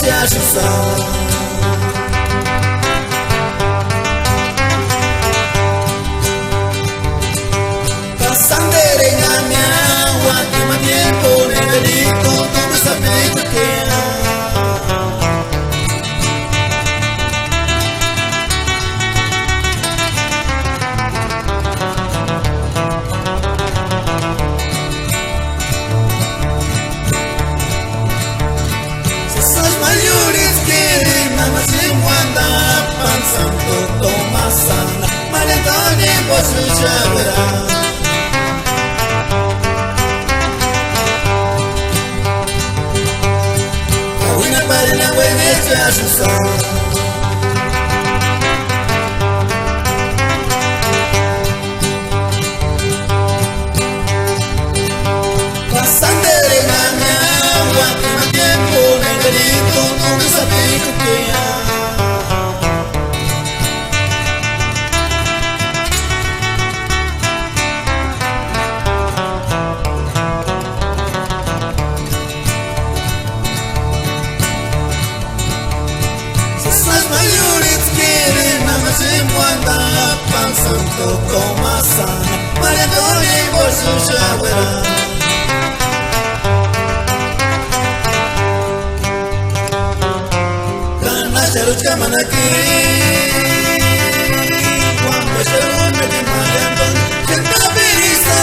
te ajudar. Sandere na minha última tempo negrito tudo sabendo que se são maiores que não se guarda pensando toma sana mas então nem posso chorar. Te ajudar. Passandere na minha última tempo negrito tudo sabendo que pensando como a sana maratona e bolso já verá. Cana cheiro de cama aqui quando cheiro me de malhando senta berisa.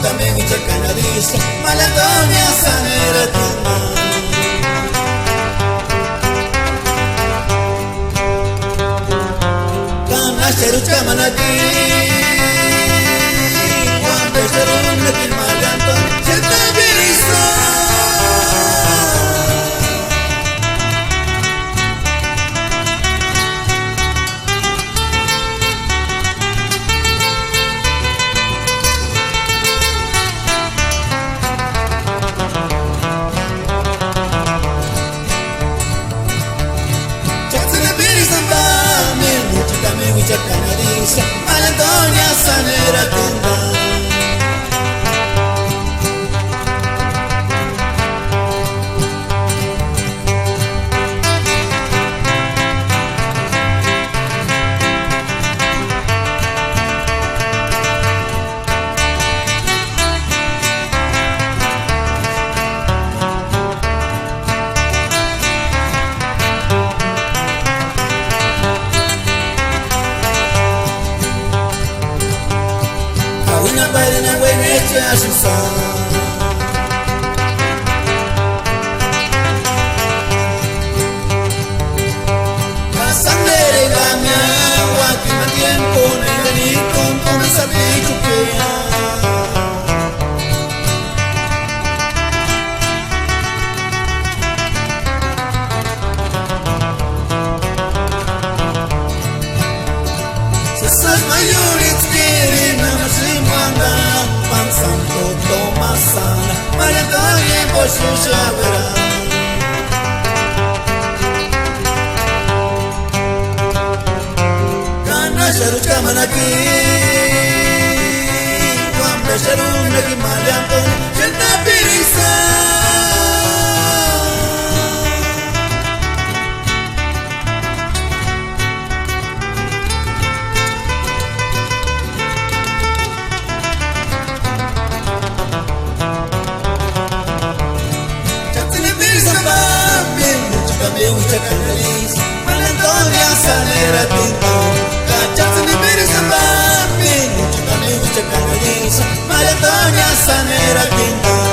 Também me canadice, malatona sanera tina. Cana cheiro de camanaki, quando cheiro me de malhando, senta berisa. Canadice, malatona sanera tina. Te ajudar. Sandere na minha última tempo negrito tudo sabendo que se são maiores que não se mandam pensando toma sana maratona e bolso já verá. Cana cheiro de cama aqui quando cheiro me de malhando senta berisa. Também te canalice, malatona sanera tina. Cachaça de berisa, também te canalice, maratona sanera tina.